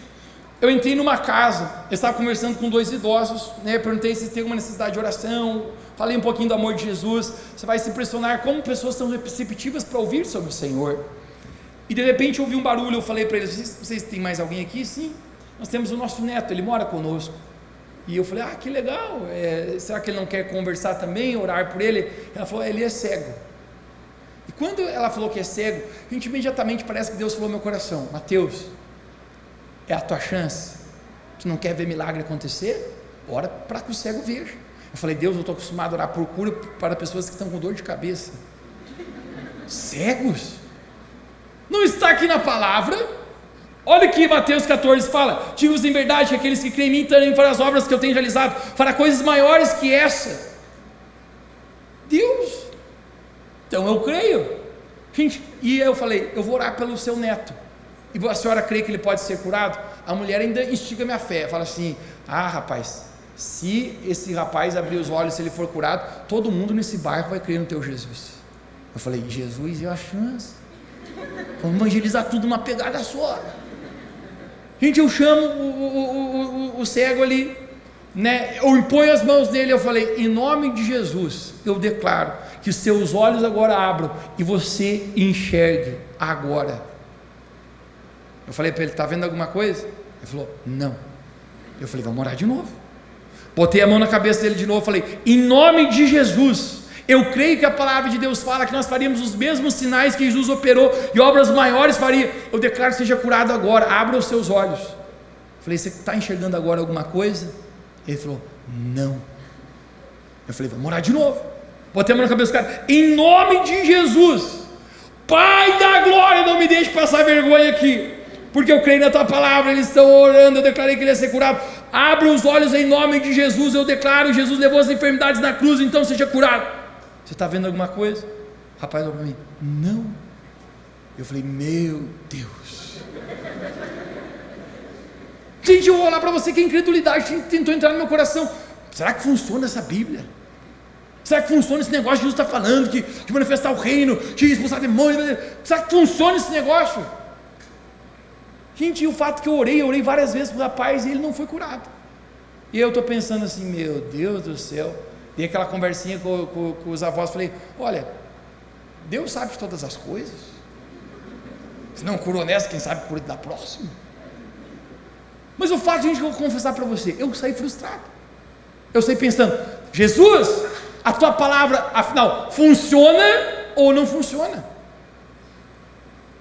eu entrei numa casa, eu estava conversando com 2 idosos, né, perguntei se tem alguma necessidade de oração, falei um pouquinho do amor de Jesus. Você vai se impressionar como pessoas são receptivas para ouvir sobre o Senhor. E de repente eu ouvi um barulho, eu falei para eles: vocês têm mais alguém aqui? Sim, nós temos o nosso neto, ele mora conosco. E eu falei: que legal, será que ele não quer conversar também, orar por ele? Ela falou: ele é cego. E quando ela falou que é cego, a gente imediatamente parece que Deus falou no meu coração: Mateus, é a tua chance. Tu não quer ver milagre acontecer? Ora para que o cego veja. Eu falei: Deus, eu estou acostumado a orar por cura para pessoas que estão com dor de cabeça. Cegos? Não está aqui na palavra? Olha aqui, Mateus 14 fala: digo-vos em verdade que aqueles que creem em mim também farão as obras que eu tenho realizado, fará coisas maiores que essa. Deus, então eu creio. Gente, e eu falei: eu vou orar pelo seu neto. E a senhora crê que ele pode ser curado? A mulher ainda instiga minha fé, fala assim: rapaz, se esse rapaz abrir os olhos, se ele for curado, todo mundo nesse bairro vai crer no teu Jesus. Eu falei: Jesus, e a chance? Vamos evangelizar tudo numa pegada só. Gente, eu chamo o cego ali, né? Eu imponho as mãos nele, eu falei: em nome de Jesus, eu declaro que seus olhos agora abram e você enxergue agora. Eu falei para ele: está vendo alguma coisa? Ele falou: não. Eu falei: vamos orar de novo. Botei a mão na cabeça dele de novo, falei: em nome de Jesus, eu creio que a palavra de Deus fala que nós faríamos os mesmos sinais que Jesus operou e obras maiores faria. Eu declaro que seja curado agora, abra os seus olhos. Eu falei: você está enxergando agora alguma coisa? Ele falou: não. Eu falei: vamos orar de novo. Botei a mão na cabeça do cara: em nome de Jesus, Pai da glória, não me deixe passar vergonha aqui, porque eu creio na tua palavra. Eles estão orando, eu declarei que ele ia ser curado. Abra os olhos em nome de Jesus. Eu declaro: Jesus levou as enfermidades na cruz, então seja curado. Você está vendo alguma coisa? O rapaz olhou para mim: não. Eu falei: meu Deus. Gente, eu vou falar para você que a incredulidade tentou entrar no meu coração. Será que funciona essa Bíblia? Será que funciona esse negócio que Jesus está falando, de manifestar o reino, de expulsar demônios? Será que funciona esse negócio? Gente, e o fato que eu orei várias vezes para o rapaz e ele não foi curado. E eu estou pensando assim: meu Deus do céu. Dei aquela conversinha com os avós, falei: olha, Deus sabe de todas as coisas. Se não curou nessa, quem sabe cura da próxima. Mas o fato, gente, que eu vou confessar para você, eu saí frustrado. Eu saí pensando: Jesus, a tua palavra, afinal, funciona ou não funciona?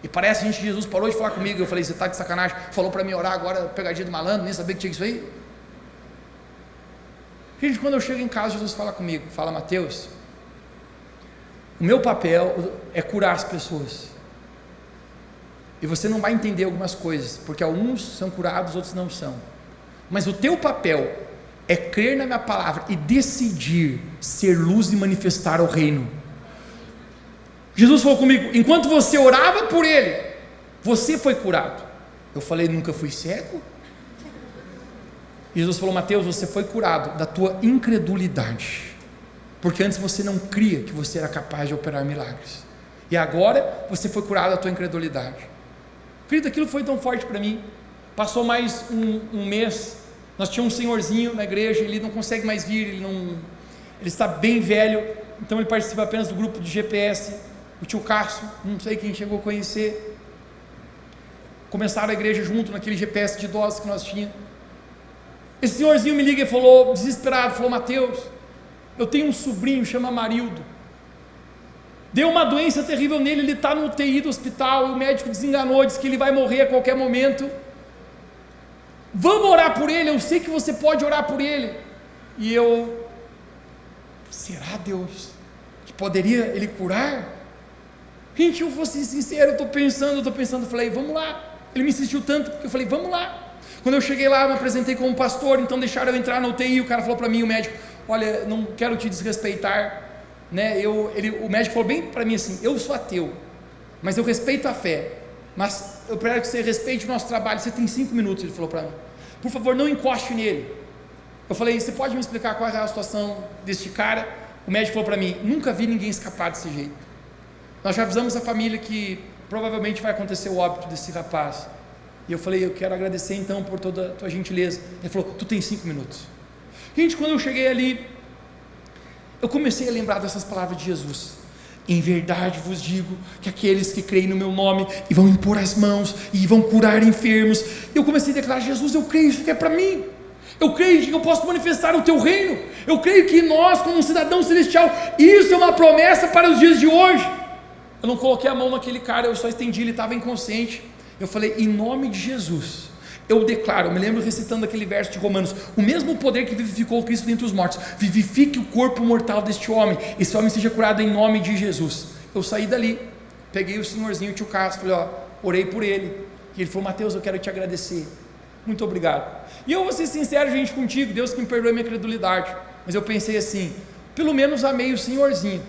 E parece, gente, que Jesus parou de falar comigo. Eu falei: você está de sacanagem? Falou para mim orar agora, pegadinha do malandro, nem sabia que tinha isso aí. Gente, quando eu chego em casa, Jesus fala comigo, fala: Mateus, o meu papel é curar as pessoas, e você não vai entender algumas coisas, porque alguns são curados, outros não são, mas o teu papel é crer na minha palavra e decidir ser luz e manifestar o reino. Jesus falou comigo: enquanto você orava por ele, você foi curado. Eu falei: nunca fui cego. Jesus falou: Mateus, você foi curado da tua incredulidade, porque antes você não cria que você era capaz de operar milagres, e agora você foi curado da tua incredulidade. Querido, aquilo foi tão forte para mim. Passou mais um mês, nós tínhamos um senhorzinho na igreja, ele não consegue mais vir, ele está bem velho, então ele participa apenas do grupo de GPS, o tio Cássio, não sei quem chegou a conhecer. Começaram a igreja junto naquele GPS de idosos que nós tínhamos. Esse senhorzinho me liga e falou, desesperado, falou: Mateus, eu tenho um sobrinho, chama Marildo, deu uma doença terrível nele, ele está no UTI do hospital, o médico desenganou, disse que ele vai morrer a qualquer momento, vamos orar por ele, eu sei que você pode orar por ele. E eu: será, Deus, que poderia ele curar? Gente, eu vou ser sincero, eu estou pensando, falei: vamos lá. Ele me insistiu tanto, porque eu falei: vamos lá. Quando eu cheguei lá, eu me apresentei como pastor, então deixaram eu entrar na UTI. O cara falou para mim, o médico: olha, não quero te desrespeitar, né? O médico falou bem para mim assim: eu sou ateu, mas eu respeito a fé, mas eu quero que você respeite o nosso trabalho, você tem 5 minutos, ele falou para mim. por favor, não encoste nele. Eu falei, você pode me explicar qual é a situação deste cara? O médico falou para mim, nunca vi ninguém escapar desse jeito. Nós já avisamos a família que provavelmente vai acontecer o óbito desse rapaz. E eu falei, eu quero agradecer então por toda a tua gentileza. Ele falou, tu tem 5 minutos. Gente, quando eu cheguei ali, eu comecei a lembrar dessas palavras de Jesus. Em verdade vos digo que aqueles que creem no meu nome e vão impor as mãos e vão curar enfermos. E eu comecei a declarar, Jesus, eu creio, isso que é para mim. Eu creio que eu posso manifestar o teu reino. Eu creio que nós, como um cidadão celestial, isso é uma promessa para os dias de hoje. Eu não coloquei a mão naquele cara, eu só estendi, ele estava inconsciente. Eu falei, em nome de Jesus, eu declaro, eu me lembro recitando aquele verso de Romanos, o mesmo poder que vivificou Cristo dentre os mortos, vivifique o corpo mortal deste homem, esse homem seja curado em nome de Jesus. Eu saí dali, peguei o senhorzinho, o tio Carlos, falei, orei por ele, e ele falou, Mateus, eu quero te agradecer, muito obrigado. E eu vou ser sincero, gente, contigo, Deus que me perdoe minha credulidade, mas eu pensei assim, pelo menos amei o senhorzinho,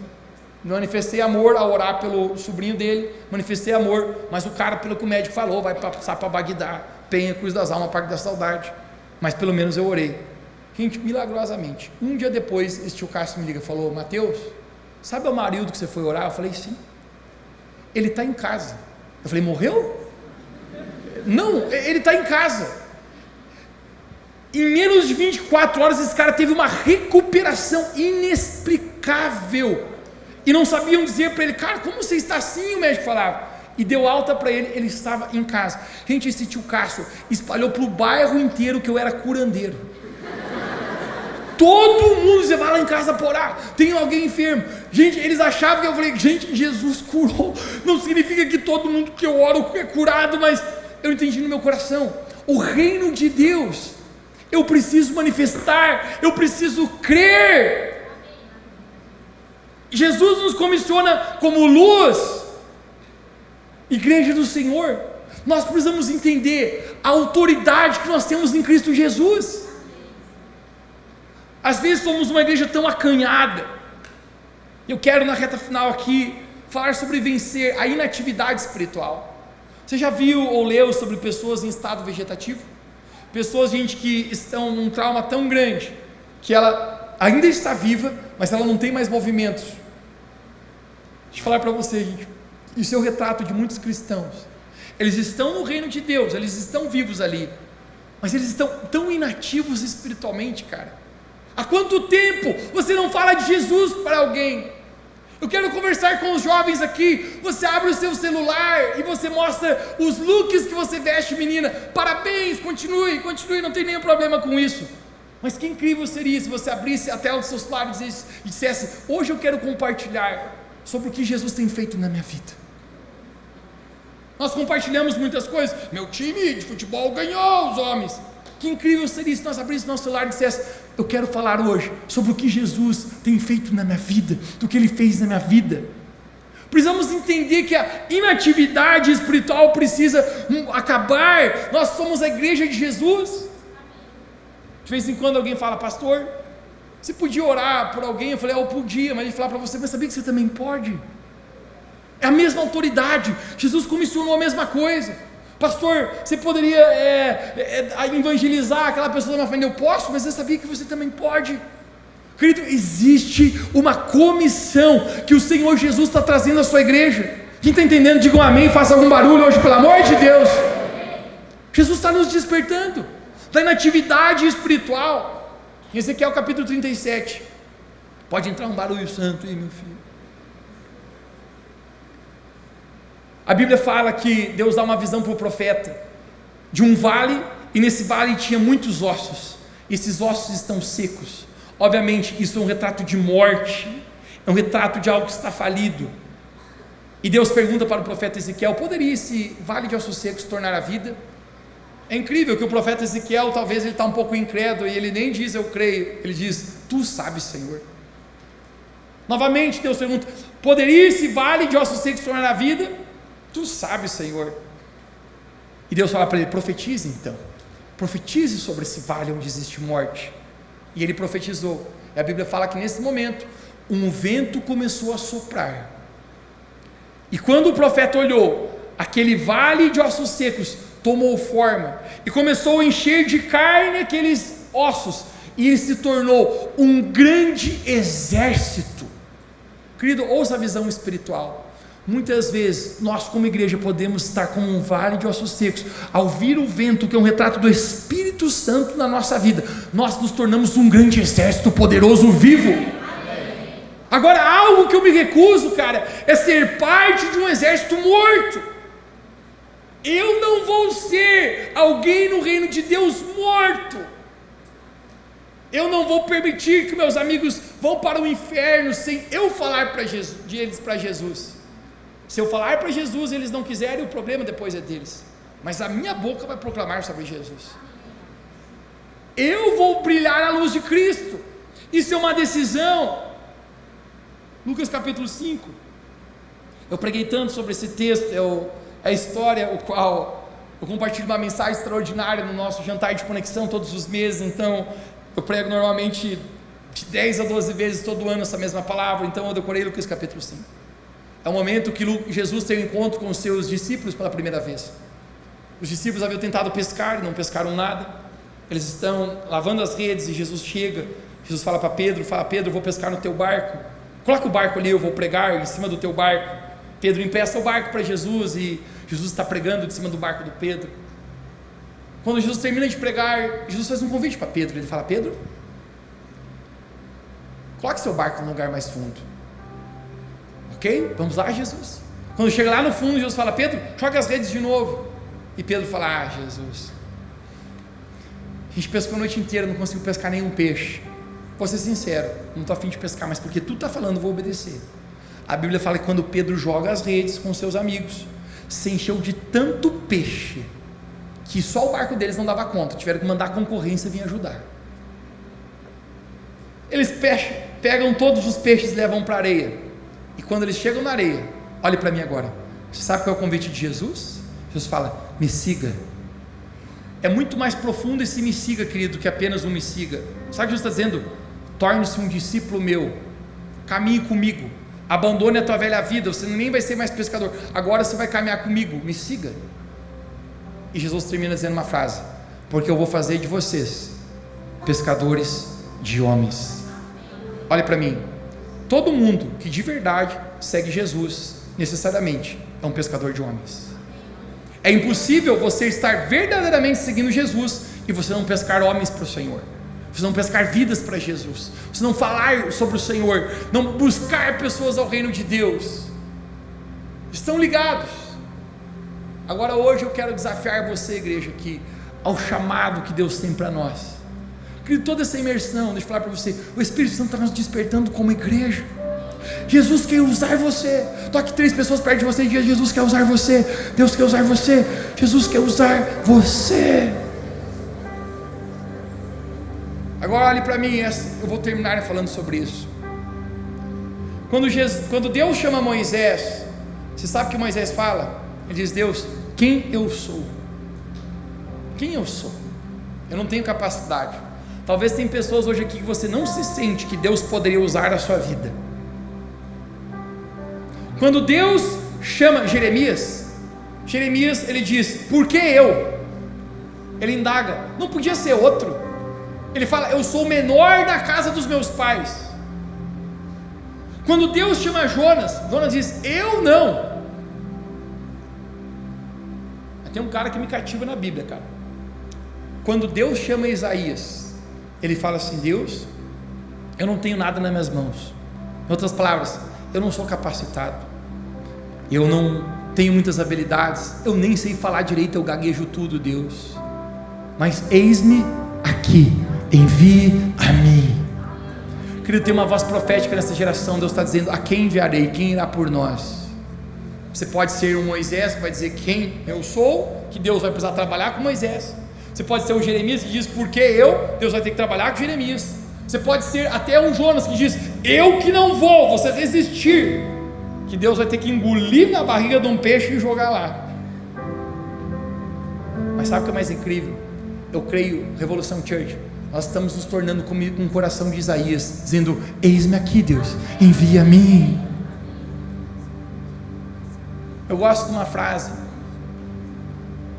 manifestei amor ao orar pelo sobrinho dele, manifestei amor, mas o cara, pelo que o médico falou, vai passar para Bagdá, Penha, Cruz das Almas, Parque da Saudade, mas pelo menos eu orei. Gente, milagrosamente, um dia depois, esse tio Cássio me liga e falou, Mateus, sabe o Amarildo que você foi orar? Eu falei, sim, ele está em casa. Eu falei, morreu? Não, ele está em casa. Em menos de 24 horas, esse cara teve uma recuperação inexplicável, e não sabiam dizer para ele, cara, como você está assim? O médico falava, e deu alta para ele, ele estava em casa. Gente, esse tio Cássio espalhou para o bairro inteiro que eu era curandeiro. Todo mundo, você vai lá em casa por orar, tem alguém enfermo. Gente, eles achavam que eu falei, gente, Jesus curou, não significa que todo mundo que eu oro é curado, mas eu entendi no meu coração, o reino de Deus, eu preciso manifestar, eu preciso crer. Jesus nos comissiona como luz, igreja do Senhor. Nós precisamos entender a autoridade que nós temos em Cristo Jesus. Às vezes somos uma igreja tão acanhada. Eu quero na reta final aqui falar sobre vencer a inatividade espiritual. Você já viu ou leu sobre pessoas em estado vegetativo? Pessoas, gente, que estão num trauma tão grande que ela ainda está viva, mas ela não tem mais movimentos. Deixa eu falar para você, gente, isso é o retrato de muitos cristãos. Eles estão no reino de Deus, eles estão vivos ali, mas eles estão tão inativos espiritualmente, cara. Há quanto tempo você não fala de Jesus para alguém? Eu quero conversar com os jovens aqui. Você abre o seu celular e você mostra os looks que você veste, menina. Parabéns, continue, não tem nenhum problema com isso. Mas que incrível seria se você abrisse a tela do seu celular e dissesse, hoje eu quero compartilhar sobre o que Jesus tem feito na minha vida. Nós compartilhamos muitas coisas, meu time de futebol ganhou, os homens. Que incrível seria se nós abríssemos nosso celular e dissesse, eu quero falar hoje sobre o que Jesus tem feito na minha vida, do que Ele fez na minha vida. Precisamos entender que a inatividade espiritual precisa acabar. Nós somos a igreja de Jesus. De vez em quando alguém fala, pastor, você podia orar por alguém? Eu falei, eu podia, mas ele fala para você, mas sabia que você também pode? É a mesma autoridade, Jesus comissionou a mesma coisa. Pastor, você poderia evangelizar aquela pessoa na frente? Eu posso, mas você sabia que você também pode? Querido, existe uma comissão que o Senhor Jesus está trazendo à sua igreja. Quem está entendendo, diga um amém, faça algum barulho hoje, pelo amor de Deus. Jesus está nos despertando da inatividade espiritual. Em Ezequiel capítulo 37, pode entrar um barulho santo aí, meu filho. A Bíblia fala que Deus dá uma visão para o profeta de um vale, e nesse vale tinha muitos ossos. Esses ossos estão secos. Obviamente isso é um retrato de morte, é um retrato de algo que está falido. E Deus pergunta para o profeta Ezequiel, poderia esse vale de ossos secos se tornar a vida? É incrível que o profeta Ezequiel, talvez ele está um pouco incrédulo, e ele nem diz eu creio, ele diz, tu sabes, Senhor. Novamente Deus pergunta, poderia esse vale de ossos secos se tornar a vida? Tu sabes, Senhor. E Deus fala para ele, profetize então, profetize sobre esse vale onde existe morte. E ele profetizou, e a Bíblia fala que nesse momento, um vento começou a soprar, e quando o profeta olhou, aquele vale de ossos secos tomou forma e começou a encher de carne aqueles ossos, e ele se tornou um grande exército. Querido, ouça a visão espiritual. Muitas vezes nós como igreja podemos estar como um vale de ossos secos. Ao vir o vento, que é um retrato do Espírito Santo na nossa vida, nós nos tornamos um grande exército poderoso vivo. Agora, algo que eu me recuso, cara, é ser parte de um exército morto. Eu não vou ser alguém no reino de Deus morto. Eu não vou permitir que meus amigos vão para o inferno sem eu falar para Jesus. Se eu falar para Jesus, eles não quiserem, o problema depois é deles, mas a minha boca vai proclamar sobre Jesus. Eu vou brilhar a luz de Cristo. Isso é uma decisão. Lucas capítulo 5, eu preguei tanto sobre esse texto, é a história o qual eu compartilho uma mensagem extraordinária no nosso jantar de conexão todos os meses. Então eu prego normalmente de 10 a 12 vezes todo ano essa mesma palavra. Então eu decorei Lucas capítulo 5. É o momento que Jesus tem um encontro com os seus discípulos pela primeira vez. Os discípulos haviam tentado pescar, não pescaram nada. Eles estão lavando as redes e Jesus chega. Jesus fala para Pedro, Pedro, eu vou pescar no teu barco. Coloca o barco ali, eu vou pregar em cima do teu barco. Pedro empresta o barco para Jesus e Jesus está pregando de cima do barco do Pedro. Quando Jesus termina de pregar, Jesus faz um convite para Pedro. Ele fala: Pedro, coloque seu barco num lugar mais fundo. Ok? Vamos lá, Jesus. Quando chega lá no fundo, Jesus fala: Pedro, joga as redes de novo. E Pedro fala: Jesus, a gente pescou a noite inteira, não conseguiu pescar nenhum peixe. Vou ser sincero, não estou a fim de pescar, mas porque tu está falando, vou obedecer. A Bíblia fala que quando Pedro joga as redes com seus amigos, se encheu de tanto peixe, que só o barco deles não dava conta, tiveram que mandar a concorrência vir ajudar. Eles pegam todos os peixes e levam para a areia. E quando eles chegam na areia, olhe para mim agora, você sabe qual é o convite de Jesus? Jesus fala: me siga. É muito mais profundo esse me siga, querido, que apenas um me siga. Sabe o que Jesus está dizendo? Torne-se um discípulo meu, caminhe comigo, abandone a tua velha vida, você nem vai ser mais pescador, agora você vai caminhar comigo, me siga. E Jesus termina dizendo uma frase: porque eu vou fazer de vocês pescadores de homens. Olhe para mim, todo mundo que de verdade segue Jesus, necessariamente é um pescador de homens. É impossível você estar verdadeiramente seguindo Jesus e você não pescar homens para o Senhor, você não pescar vidas para Jesus, você não falar sobre o Senhor, não buscar pessoas ao reino de Deus. Estão ligados? Agora hoje eu quero desafiar você, igreja, aqui, ao chamado que Deus tem para nós. Querido, toda essa imersão, deixa eu falar para você, o Espírito Santo está nos despertando como igreja. Jesus quer usar você. Toque 3 pessoas perto de você e diga: Jesus quer usar você, Deus quer usar você, Jesus quer usar você. Agora olhe para mim, eu vou terminar falando sobre isso. Quando Deus chama Moisés, você sabe o que Moisés fala? Ele diz: Deus, quem eu sou? Quem eu sou? Eu não tenho capacidade. Talvez tem pessoas hoje aqui que você não se sente que Deus poderia usar a sua vida. Quando Deus chama Jeremias, ele diz: por que eu? Ele indaga: não podia ser outro? Ele fala: eu sou o menor da casa dos meus pais. Quando Deus chama Jonas diz: eu não. Tem um cara que me cativa na Bíblia, cara. Quando Deus chama Isaías, ele fala assim: Deus, eu não tenho nada nas minhas mãos. Em outras palavras, eu não sou capacitado, eu não tenho muitas habilidades, eu nem sei falar direito, eu gaguejo tudo, Deus, mas eis-me aqui, envie a mim. Querido, tem uma voz profética nessa geração. Deus está dizendo: a quem enviarei? Quem irá por nós? Você pode ser um Moisés que vai dizer quem eu sou, que Deus vai precisar trabalhar com Moisés. Você pode ser um Jeremias que diz: por que eu? Deus vai ter que trabalhar com Jeremias. Você pode ser até um Jonas que diz: eu que não vou, você resistir, que Deus vai ter que engolir na barriga de um peixe e jogar lá. Mas sabe o que é mais incrível? Eu creio, Revolução Church, nós estamos nos tornando com o coração de Isaías, dizendo: eis-me aqui, Deus, envia a mim. Eu gosto de uma frase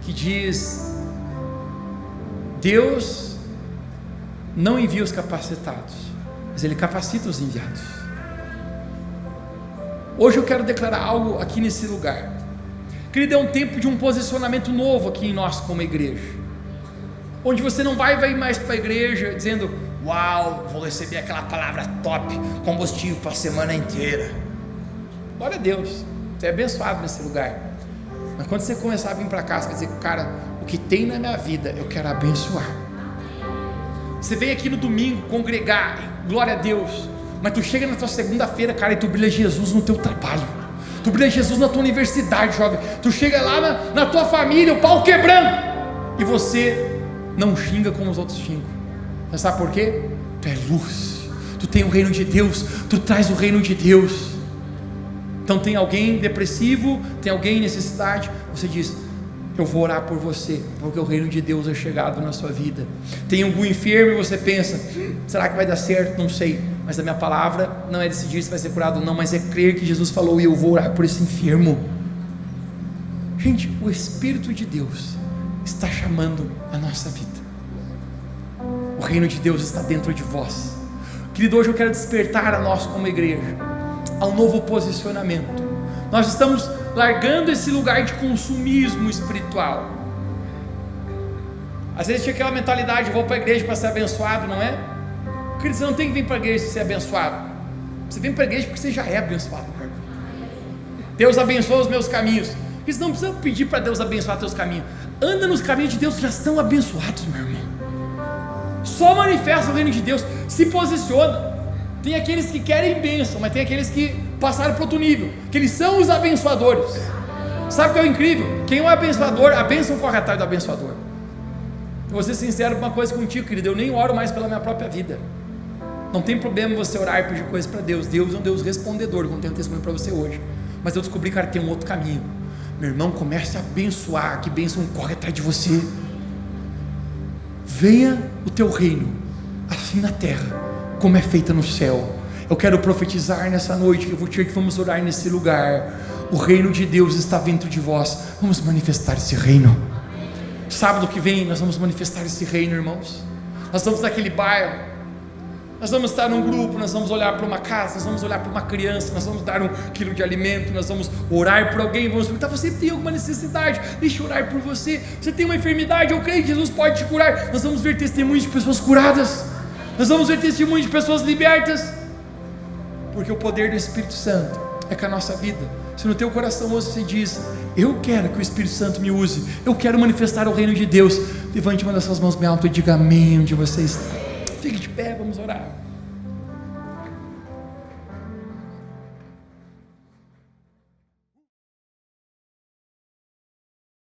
que diz: Deus não envia os capacitados, mas Ele capacita os enviados. Hoje eu quero declarar algo aqui nesse lugar. Querido, é um tempo de um posicionamento novo aqui em nós como igreja, onde você não vai mais para a igreja dizendo: uau, vou receber aquela palavra top, combustível para a semana inteira. Glória a Deus, você é abençoado nesse lugar. Mas quando você começar a vir para cá, você vai dizer: cara, o que tem na minha vida eu quero abençoar. Você vem aqui no domingo congregar, glória a Deus, mas tu chega na tua segunda-feira, cara, e tu brilha Jesus no teu trabalho, tu brilha Jesus na tua universidade, jovem. Tu chega lá na tua família, o pau quebrando, e você não xinga como os outros xingam. Você sabe por quê? Tu é luz, tu tem o reino de Deus, tu traz o reino de Deus. Então tem alguém depressivo, tem alguém em necessidade, você diz: eu vou orar por você, porque o reino de Deus é chegado na sua vida. Tem algum enfermo e você pensa: será que vai dar certo? Não sei, mas a minha palavra não é decidir se vai ser curado ou não, mas é crer que Jesus falou, e eu vou orar por esse enfermo. Gente, o Espírito de Deus está chamando a nossa vida. O reino de Deus está dentro de vós. Querido, hoje eu quero despertar a nós como igreja a um novo posicionamento. Nós estamos largando esse lugar de consumismo espiritual. Às vezes tinha aquela mentalidade: vou para a igreja para ser abençoado, não é? Querido, você não tem que vir para a igreja para ser abençoado. Você vem para a igreja porque você já é abençoado, meu irmão. Deus abençoa os meus caminhos. Você não precisa pedir para Deus abençoar teus caminhos. Anda nos caminhos de Deus, já são abençoados, meu irmão. Só manifesta o reino de Deus, se posiciona. Tem aqueles que querem bênção, mas tem aqueles que passaram para outro nível, que eles são os abençoadores. Sabe o que é o incrível? Quem é o abençoador, a bênção corre atrás do abençoador. Eu vou ser sincero com uma coisa contigo, querido: eu nem oro mais pela minha própria vida. Não tem problema você orar e pedir coisas para Deus. Deus é um Deus respondedor, como tem um testemunho para você hoje. Mas eu descobri, cara, que tem um outro caminho. Meu irmão, comece a abençoar, que bênção corre atrás de você. Venha o teu reino, assim na terra como é feita no céu. Eu quero profetizar nessa noite, que vamos orar nesse lugar. O reino de Deus está dentro de vós. Vamos manifestar esse reino. Sábado que vem nós vamos manifestar esse reino, irmãos. Nós estamos naquele bairro, nós vamos estar num grupo, nós vamos olhar para uma casa, nós vamos olhar para uma criança, nós vamos dar 1 quilo de alimento, nós vamos orar por alguém, vamos perguntar: você tem alguma necessidade? Deixa eu orar por você. Você tem uma enfermidade? Eu creio que Jesus pode te curar. Nós vamos ver testemunhos de pessoas curadas, nós vamos ver testemunhos de pessoas libertas, porque o poder do Espírito Santo é com a nossa vida. Se no teu coração você diz: eu quero que o Espírito Santo me use, eu quero manifestar o reino de Deus, levante uma das suas mãos bem alto e diga amém onde você está. Fique de pé, vamos orar.